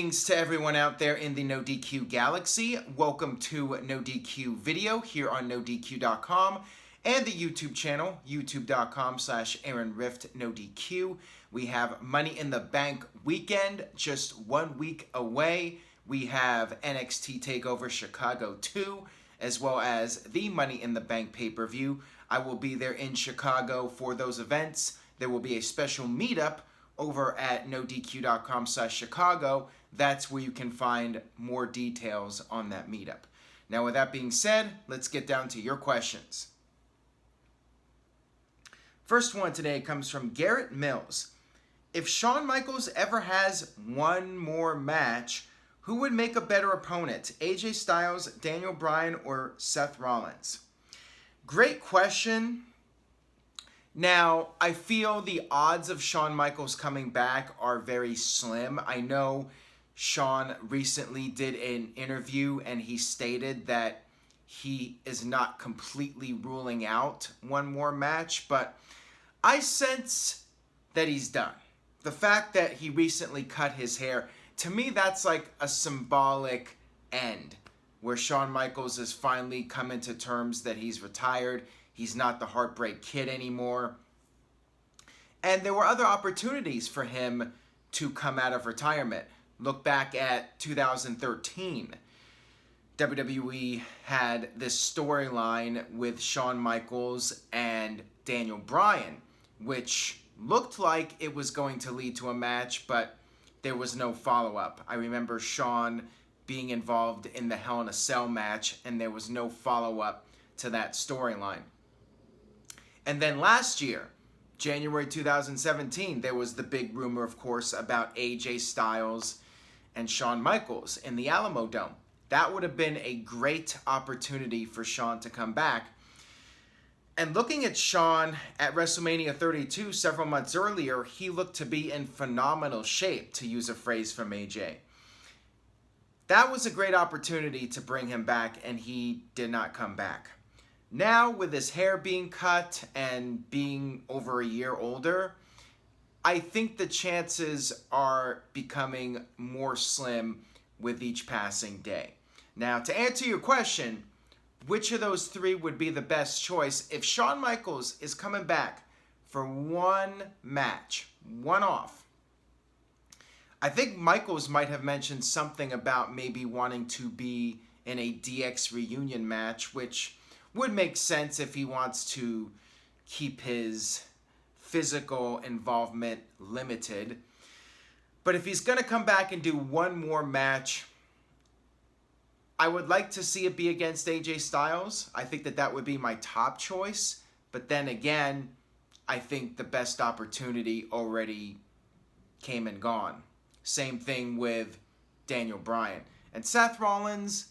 Greetings to everyone out there in the NoDQ galaxy. Welcome to NoDQ video here on NoDQ.com and the YouTube channel, youtube.com/AaronRiftNoDQ. We have Money in the Bank weekend, just 1 week away. We have NXT TakeOver Chicago 2, as well as the Money in the Bank pay-per-view. I will be there in Chicago for those events. There will be a special meetup over at NoDQ.com/Chicago. That's where you can find more details on that meetup. Now, with that being said, let's get down to your questions. First one today comes from Garrett Mills. If Shawn Michaels ever has one more match, who would make a better opponent? AJ Styles, Daniel Bryan, or Seth Rollins? Great question. Now, I feel the odds of Shawn Michaels coming back are very slim. I know Shawn recently did an interview and he stated that he is not completely ruling out one more match, but I sense that he's done. The fact that he recently cut his hair, to me that's like a symbolic end, where Shawn Michaels has finally come into terms that he's retired. He's not the Heartbreak Kid anymore. And there were other opportunities for him to come out of retirement. Look back at 2013. WWE had this storyline with Shawn Michaels and Daniel Bryan, which looked like it was going to lead to a match, but there was no follow-up. I remember Shawn being involved in the Hell in a Cell match, and there was no follow-up to that storyline. And then last year, January 2017, there was the big rumor, of course, about AJ Styles and Shawn Michaels in the Alamo Dome. That would have been a great opportunity for Shawn to come back. And looking at Shawn at WrestleMania 32 several months earlier, he looked to be in phenomenal shape, to use a phrase from AJ. That was a great opportunity to bring him back, and he did not come back. Now, with his hair being cut and being over a year older, I think the chances are becoming more slim with each passing day. Now, to answer your question, which of those three would be the best choice? If Shawn Michaels is coming back for one match, one off, I think Michaels might have mentioned something about maybe wanting to be in a DX reunion match, which would make sense if he wants to keep his physical involvement limited. But if he's going to come back and do one more match, I would like to see it be against AJ Styles. I think that would be my top choice. But then again, I think the best opportunity already came and gone. Same thing with Daniel Bryan. And Seth Rollins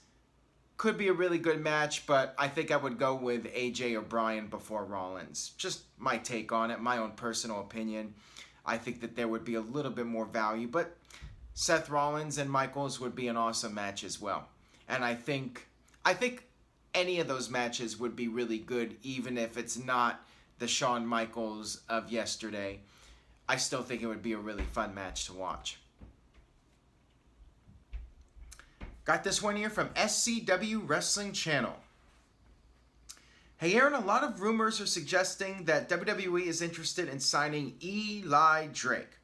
could be a really good match, but I think I would go with AJ or Bryan before Rollins. Just my take on it, my own personal opinion. I think that there would be a little bit more value, but Seth Rollins and Michaels would be an awesome match as well. And I think any of those matches would be really good, even if it's not the Shawn Michaels of yesterday. I still think it would be a really fun match to watch. Got this one here from SCW Wrestling Channel. Hey Aaron, a lot of rumors are suggesting that WWE is interested in signing Eli Drake.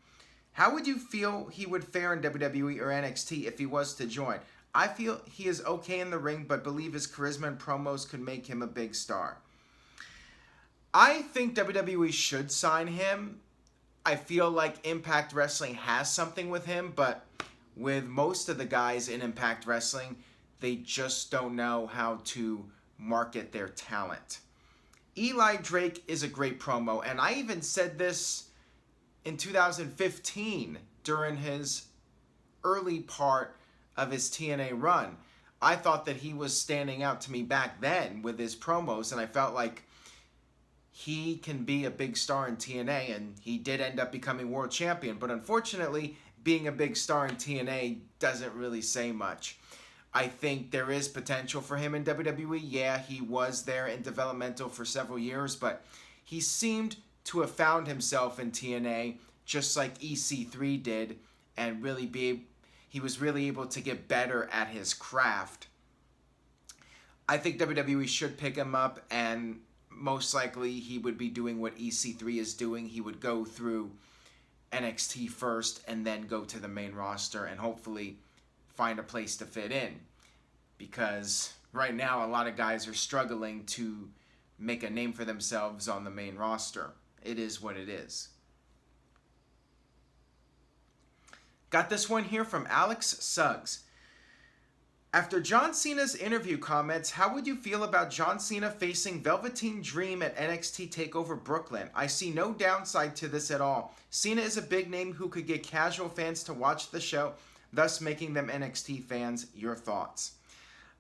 How would you feel he would fare in WWE or NXT if he was to join? I feel he is okay in the ring, but believe his charisma and promos could make him a big star. I think WWE should sign him. I feel like Impact Wrestling has something with him, but with most of the guys in Impact Wrestling, they just don't know how to market their talent. Eli Drake is a great promo, and I even said this in 2015 during his early part of his TNA run. I thought that he was standing out to me back then with his promos, and I felt like he can be a big star in TNA, and he did end up becoming world champion, but unfortunately, being a big star in TNA doesn't really say much. I think there is potential for him in WWE. Yeah, he was there in developmental for several years, but he seemed to have found himself in TNA just like EC3 did, and really he was really able to get better at his craft. I think WWE should pick him up, and most likely he would be doing what EC3 is doing. He would go through NXT first and then go to the main roster and hopefully find a place to fit in. Because right now a lot of guys are struggling to make a name for themselves on the main roster. It is what it is. Got this one here from Alex Suggs. After John Cena's interview comments, how would you feel about John Cena facing Velveteen Dream at NXT TakeOver Brooklyn? I see no downside to this at all. Cena is a big name who could get casual fans to watch the show, thus making them NXT fans. Your thoughts?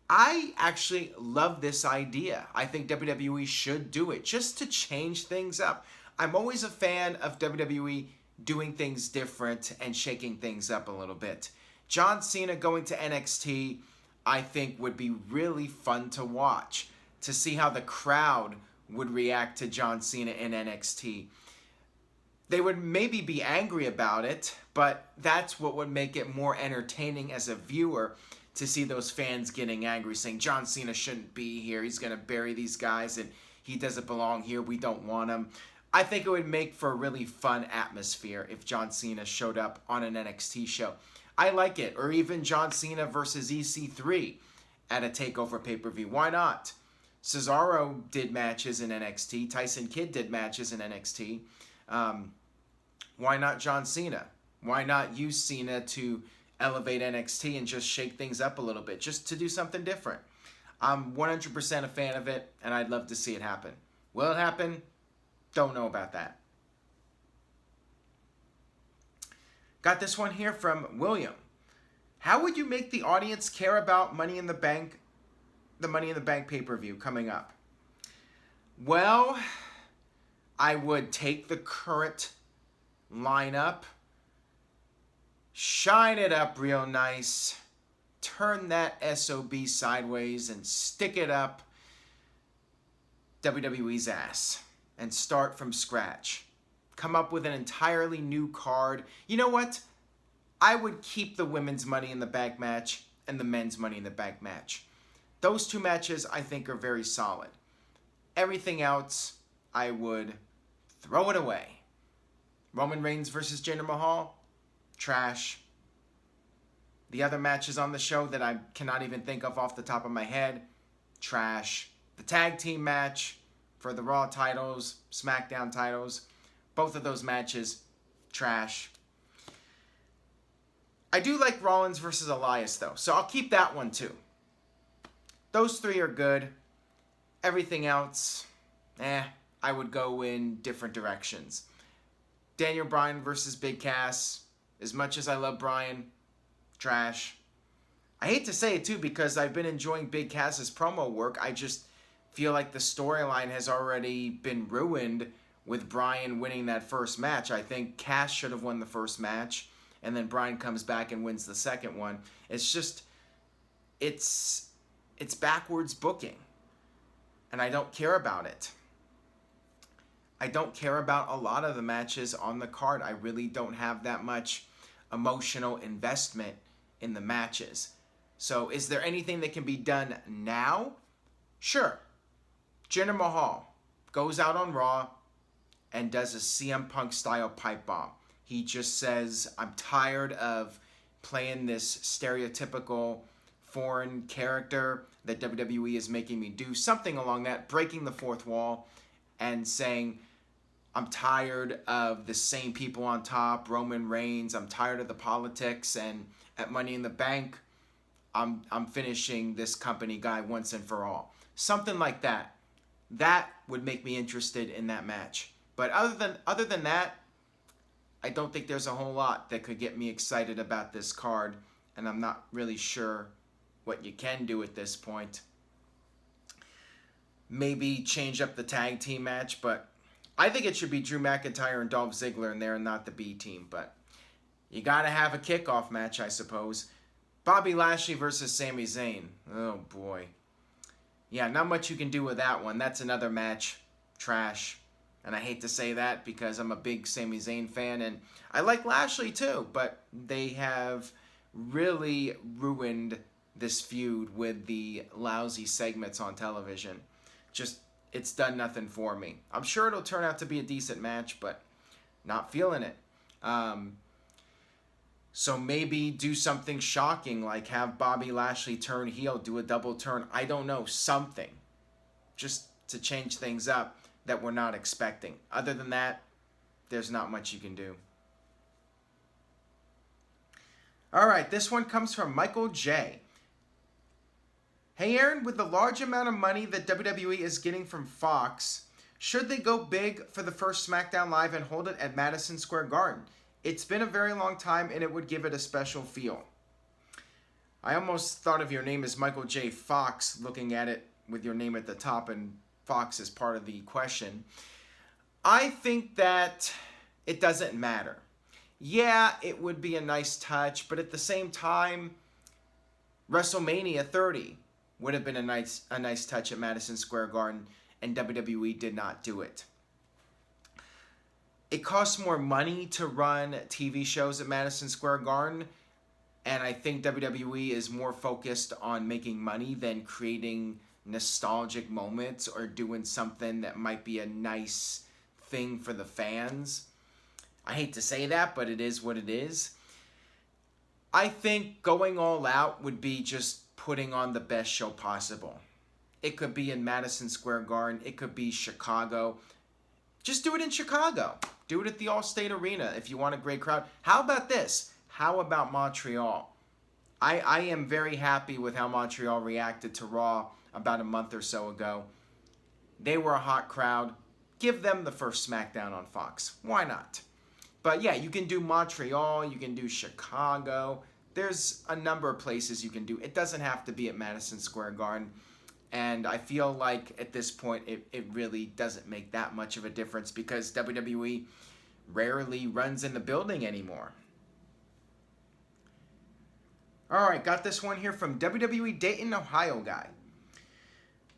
I actually love this idea. I think WWE should do it just to change things up. I'm always a fan of WWE doing things different and shaking things up a little bit. John Cena going to NXT, I think, would be really fun to watch, to see how the crowd would react to John Cena in NXT. They would maybe be angry about it, but that's what would make it more entertaining as a viewer, to see those fans getting angry, saying John Cena shouldn't be here, he's going to bury these guys, and he doesn't belong here, we don't want him. I think it would make for a really fun atmosphere if John Cena showed up on an NXT show. I like it. Or even John Cena versus EC3 at a TakeOver pay-per-view. Why not? Cesaro did matches in NXT. Tyson Kidd did matches in NXT. Why not John Cena? Why not use Cena to elevate NXT and just shake things up a little bit, just to do something different? I'm 100% a fan of it, and I'd love to see it happen. Will it happen? Don't know about that. Got this one here from William. How would you make the audience care about Money in the Bank, the Money in the Bank pay-per-view coming up? Well, I would take the current lineup, shine it up real nice, turn that SOB sideways and stick it up WWE's ass and start from scratch. Come up with an entirely new card. You know what? I would keep the women's Money in the Bank match and the men's Money in the Bank match. Those two matches I think are very solid. Everything else, I would throw it away. Roman Reigns versus Jinder Mahal, trash. The other matches on the show that I cannot even think of off the top of my head, trash. The tag team match for the Raw titles, Smackdown titles, both of those matches, trash. I do like Rollins versus Elias, though, so I'll keep that one, too. Those three are good. Everything else, I would go in different directions. Daniel Bryan versus Big Cass. As much as I love Bryan, trash. I hate to say it, too, because I've been enjoying Big Cass's promo work. I just feel like the storyline has already been ruined with Bryan winning that first match. I think Cass should have won the first match, and then Bryan comes back and wins the second one. It's just, it's backwards booking, and I don't care about it. I don't care about a lot of the matches on the card. I really don't have that much emotional investment in the matches. So is there anything that can be done now? Sure. Jinder Mahal goes out on Raw and does a CM Punk style pipe bomb. He just says, I'm tired of playing this stereotypical foreign character that WWE is making me do. Something along that, breaking the fourth wall and saying, I'm tired of the same people on top, Roman Reigns. I'm tired of the politics, and at Money in the Bank, I'm finishing this company guy once and for all. Something like that. That would make me interested in that match. But other than that, I don't think there's a whole lot that could get me excited about this card, and I'm not really sure what you can do at this point. Maybe change up the tag team match, but I think it should be Drew McIntyre and Dolph Ziggler in there and not the B team, but you gotta have a kickoff match, I suppose. Bobby Lashley versus Sami Zayn. Oh boy. Yeah, not much you can do with that one. That's another match. Trash. And I hate to say that because I'm a big Sami Zayn fan, and I like Lashley too, but they have really ruined this feud with the lousy segments on television. Just, it's done nothing for me. I'm sure it'll turn out to be a decent match, but not feeling it. So maybe do something shocking, like have Bobby Lashley turn heel, do a double turn. I don't know, something. Just to change things up that we're not expecting. Other than that, there's not much you can do. All right, this one comes from Michael J. Hey Aaron, with the large amount of money that WWE is getting from Fox, should they go big for the first SmackDown Live and hold it at Madison Square Garden? It's been a very long time and it would give it a special feel. I almost thought of your name as Michael J. Fox, looking at it with your name at the top and Fox as part of the question. I think that it doesn't matter. Yeah, it would be a nice touch, but at the same time, WrestleMania 30 would have been a nice touch at Madison Square Garden, and WWE did not do it. It costs more money to run TV shows at Madison Square Garden, and I think WWE is more focused on making money than creating nostalgic moments or doing something that might be a nice thing for the fans. I hate to say that, but it is what it is. I think going all out would be just putting on the best show possible. It could be in Madison Square Garden. It could be Chicago. Just do it in Chicago. Do it at the Allstate Arena if you want a great crowd. How about this? How about Montreal? I am very happy with how Montreal reacted to Raw about a month or so ago. They were a hot crowd. Give them the first SmackDown on Fox. Why not? But yeah, you can do Montreal, you can do Chicago. There's a number of places you can do. It doesn't have to be at Madison Square Garden. And I feel like at this point, it really doesn't make that much of a difference because WWE rarely runs in the building anymore. All right, got this one here from WWE Dayton, Ohio guy.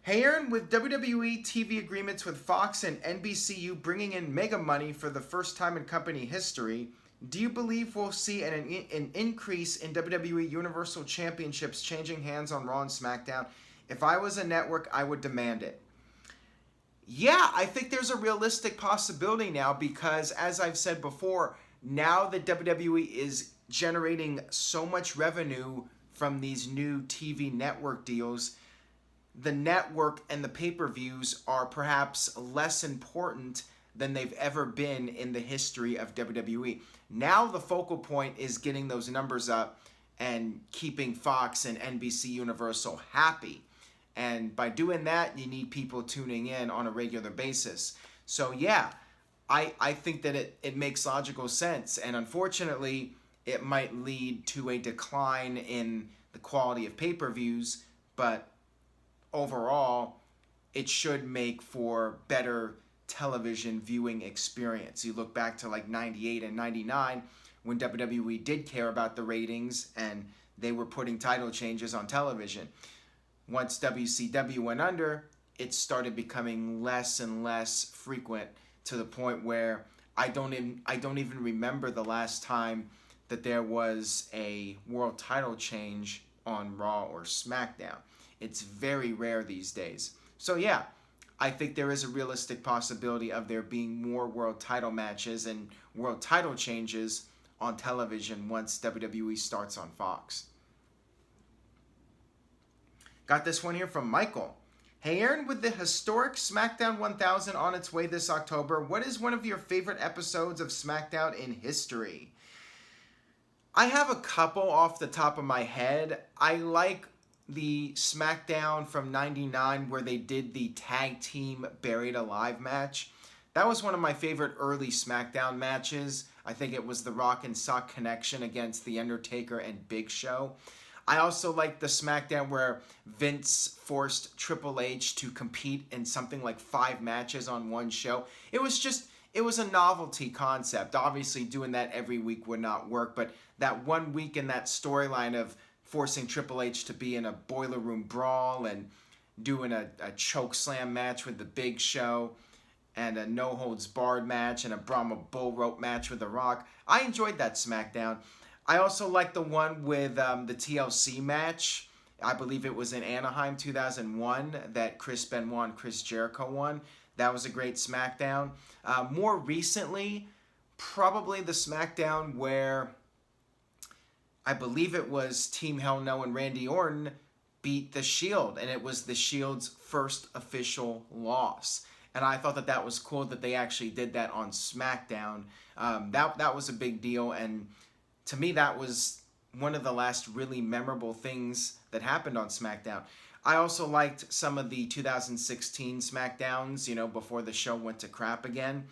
Hey Aaron, with WWE TV agreements with Fox and NBCU bringing in mega money for the first time in company history, do you believe we'll see an increase in WWE Universal Championships changing hands on Raw and SmackDown? If I was a network, I would demand it. Yeah, I think there's a realistic possibility now because, as I've said before, now that WWE is generating so much revenue from these new TV network deals, the network and the pay-per-views are perhaps less important than they've ever been in the history of WWE. Now the focal point is getting those numbers up and keeping Fox and NBC Universal happy. And by doing that, you need people tuning in on a regular basis. So yeah, I think that it makes logical sense. And unfortunately, it might lead to a decline in the quality of pay-per-views, but overall, it should make for better television viewing experience. You look back to like 98 and 99 when WWE did care about the ratings and they were putting title changes on television. Once WCW went under, it started becoming less and less frequent to the point where I don't even remember the last time that there was a world title change on Raw or SmackDown. It's very rare these days. So yeah, I think there is a realistic possibility of there being more world title matches and world title changes on television once WWE starts on Fox. Got this one here from Michael. Hey Aaron, with the historic SmackDown 1000 on its way this October, what is one of your favorite episodes of SmackDown in history? I have a couple off the top of my head. I like the SmackDown from 99 where they did the tag team Buried Alive match. That was one of my favorite early SmackDown matches. I think it was the Rock and Sock Connection against The Undertaker and Big Show. I also like the SmackDown where Vince forced Triple H to compete in something like 5 matches on one show. It was a novelty concept. Obviously, doing that every week would not work, but that one week in that storyline of forcing Triple H to be in a boiler room brawl and doing a choke slam match with the Big Show and a no holds barred match and a Brahma bull rope match with The Rock. I enjoyed that SmackDown. I also like the one with the TLC match. I believe it was in Anaheim 2001 that Chris Benoit and Chris Jericho won. That was a great SmackDown. More recently, probably the SmackDown where I believe it was Team Hell No and Randy Orton beat The Shield, and it was The Shield's first official loss. And I thought that that was cool that they actually did that on SmackDown. That was a big deal, and to me that was one of the last really memorable things that happened on SmackDown. I also liked some of the 2016 SmackDowns, before the show went to crap again.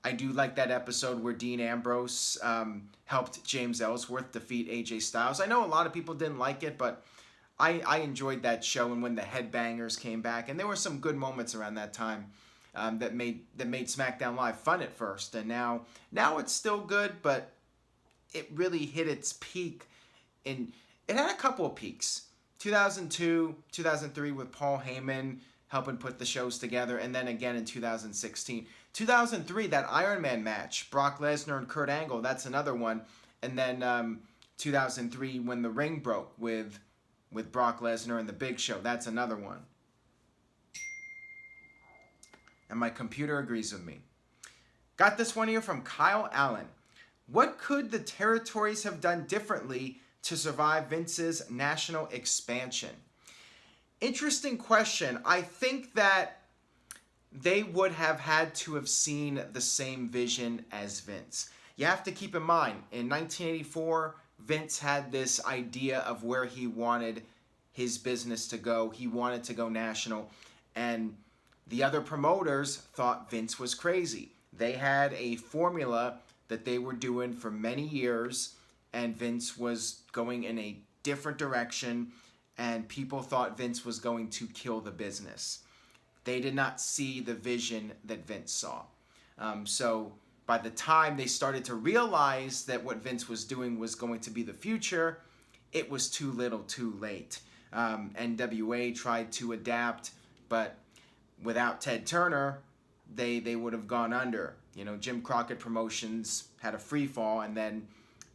I do like that episode where Dean Ambrose helped James Ellsworth defeat AJ Styles. I know a lot of people didn't like it, but I enjoyed that show, and when the Headbangers came back, and there were some good moments around that time that made SmackDown Live fun at first, and now it's still good, but it really hit its peak. It had a couple of peaks. 2002, 2003 with Paul Heyman helping put the shows together, and then again in 2016. 2003, that Iron Man match, Brock Lesnar and Kurt Angle, that's another one. And then 2003 when the ring broke with Brock Lesnar and the Big Show, that's another one. And my computer agrees with me. Got this one here from Kyle Allen. What could the territories have done differently to survive Vince's national expansion? Interesting question. I think that they would have had to have seen the same vision as Vince. You have to keep in mind, in 1984, Vince had this idea of where he wanted his business to go. He wanted to go national, and the other promoters thought Vince was crazy. They had a formula that they were doing for many years, and Vince was going in a different direction, and people thought Vince was going to kill the business. They did not see the vision that Vince saw. So by the time they started to realize that what Vince was doing was going to be the future, it was too little too late. NWA tried to adapt, but without Ted Turner, they would have gone under. Jim Crockett Promotions had a free fall, and then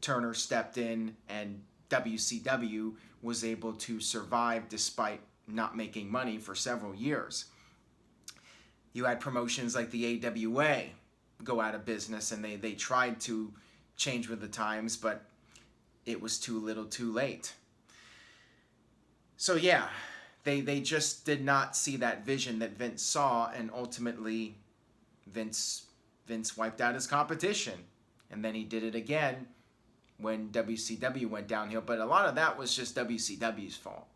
Turner stepped in, and WCW was able to survive despite not making money for several years. You had promotions like the AWA go out of business, and they tried to change with the times, but it was too little too late. So yeah, they just did not see that vision that Vince saw, and ultimately Vince wiped out his competition. And then he did it again when WCW went downhill, but a lot of that was just WCW's fault.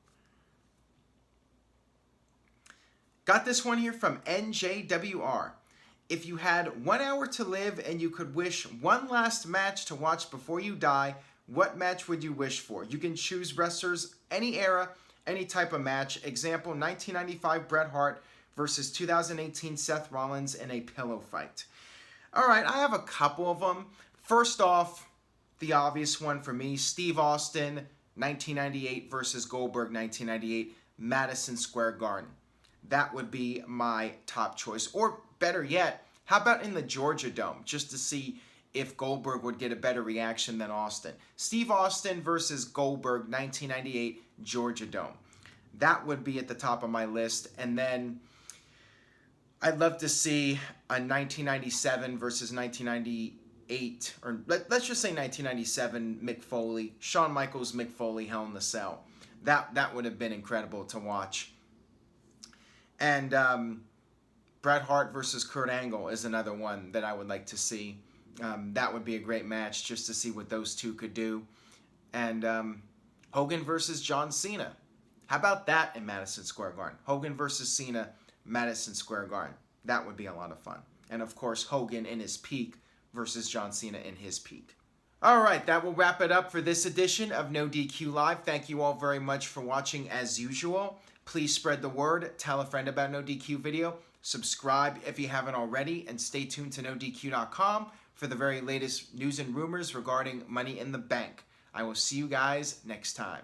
Got this one here from NJWR. If you had 1 hour to live and you could wish one last match to watch before you die, what match would you wish for? You can choose wrestlers, any era, any type of match. Example, 1995 Bret Hart versus 2018 Seth Rollins in a pillow fight. All right, I have a couple of them. First off, the obvious one for me, Steve Austin, 1998 versus Goldberg, 1998, Madison Square Garden. That would be my top choice. Or better yet, how about in the Georgia Dome, just to see if Goldberg would get a better reaction than Austin. Steve Austin versus Goldberg, 1998, Georgia Dome. That would be at the top of my list. And then I'd love to see a 1997 versus 1998, or let's just say 1997 Mick Foley, Shawn Michaels, Mick Foley, Hell in the Cell. That would have been incredible to watch. And Bret Hart versus Kurt Angle is another one that I would like to see. That would be a great match just to see what those two could do. And Hogan versus John Cena. How about that in Madison Square Garden? Hogan versus Cena, Madison Square Garden. That would be a lot of fun. And of course, Hogan in his peak versus John Cena in his peak. All right, that will wrap it up for this edition of NoDQ Live. Thank you all very much for watching as usual. Please spread the word, tell a friend about NoDQ video, subscribe if you haven't already, and stay tuned to NoDQ.com for the very latest news and rumors regarding Money in the Bank. I will see you guys next time.